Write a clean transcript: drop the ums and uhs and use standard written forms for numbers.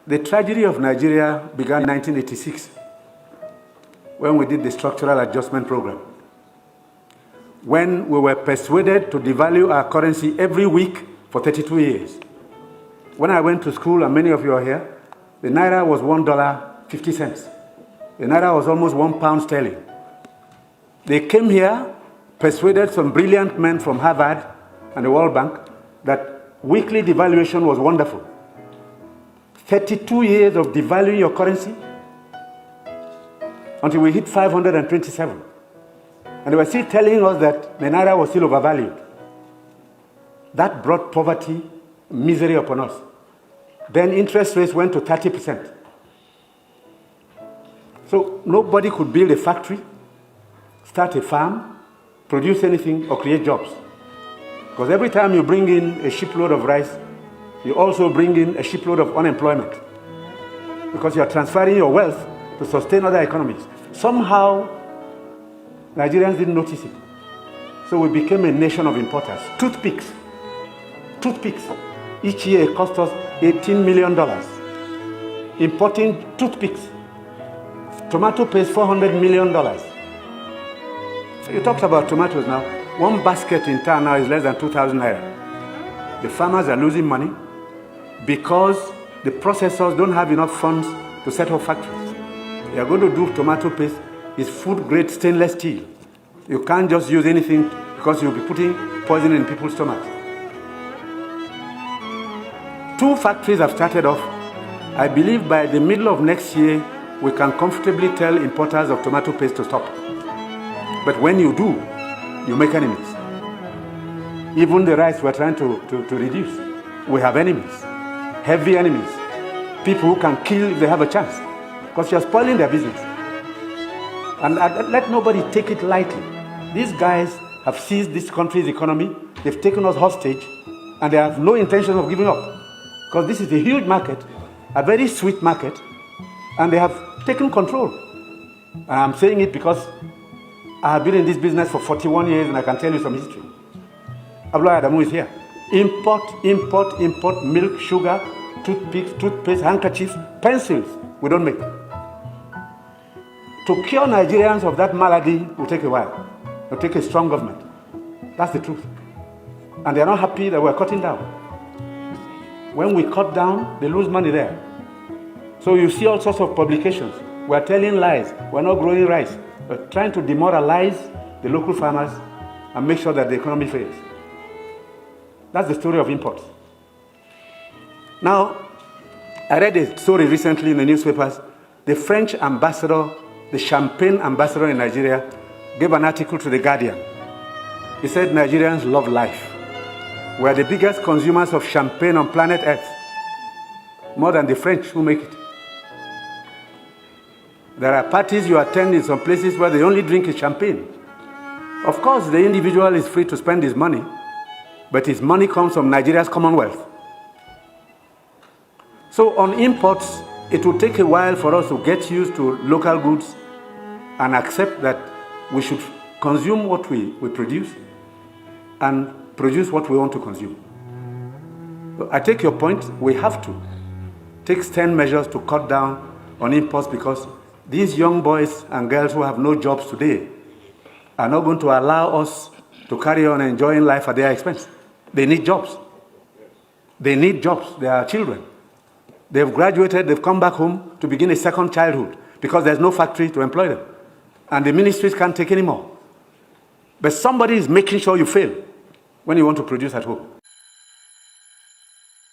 The tragedy of Nigeria began in 1986 when we did the structural adjustment program. When we were persuaded to devalue our currency every week for 32 years. When I went to school, and many of you are here, the naira was $1.50. The naira was almost £1 sterling. They came here, persuaded some brilliant men from Harvard and the World Bank that weekly devaluation was wonderful. 32 years of devaluing your currency until we hit 527. And they were still telling us that the naira was still overvalued. That brought poverty, misery upon us. Then interest rates went to 30%. So nobody could build a factory, start a farm, produce anything, or create jobs. Because every time you bring in a shipload of rice, you also bring in a shipload of unemployment. Because you are transferring your wealth to sustain other economies. Somehow, Nigerians didn't notice it. So we became a nation of importers. Toothpicks. Each year it cost us $18 million. Importing toothpicks. Tomato paste, $400 million. So you talked about tomatoes now. One basket in town now is less than 2,000 naira. The farmers are losing money because the processors don't have enough funds to set up factories. They are going to do tomato paste. It's food-grade stainless steel. You can't just use anything because you'll be putting poison in people's stomachs. 2 factories have started off. I believe by the middle of next year, we can comfortably tell importers of tomato paste to stop. But when you do, you make enemies. Even the rice we're trying to reduce. We have enemies, heavy enemies. People who can kill if they have a chance. Because you're spoiling their business. And let nobody take it lightly. These guys have seized this country's economy. They've taken us hostage. And they have no intention of giving up. Because this is a huge market, a very sweet market. And they have taken control. And I'm saying it because I have been in this business for 41 years and I can tell you some history. Abdoulaye Adamu is here. Import milk, sugar, toothpicks, toothpaste, handkerchiefs, pencils. We don't make. To cure Nigerians of that malady will take a while. It will take a strong government. That's the truth. And they are not happy that we're cutting down. When we cut down, they lose money there. So you see all sorts of publications. We're telling lies. We're not growing rice. We're trying to demoralize the local farmers and make sure that the economy fails. That's the story of imports. Now, I read a story recently in the newspapers. The French ambassador, the champagne ambassador in Nigeria, gave an article to The Guardian. He said Nigerians love life. We are the biggest consumers of champagne on planet Earth. More than the French who make it. There are parties you attend in some places where the only drink is champagne. Of course, the individual is free to spend his money, but his money comes from Nigeria's commonwealth. So on imports, it will take a while for us to get used to local goods and accept that we should consume what we produce and produce what we want to consume. So I take your point. We have to take stern measures to cut down on imports because these young boys and girls who have no jobs today are not going to allow us to carry on enjoying life at their expense. They need jobs. They need jobs. They are children. They've graduated, they've come back home to begin a second childhood because there's no factory to employ them. And the ministries can't take any more. But somebody is making sure you fail when you want to produce at home.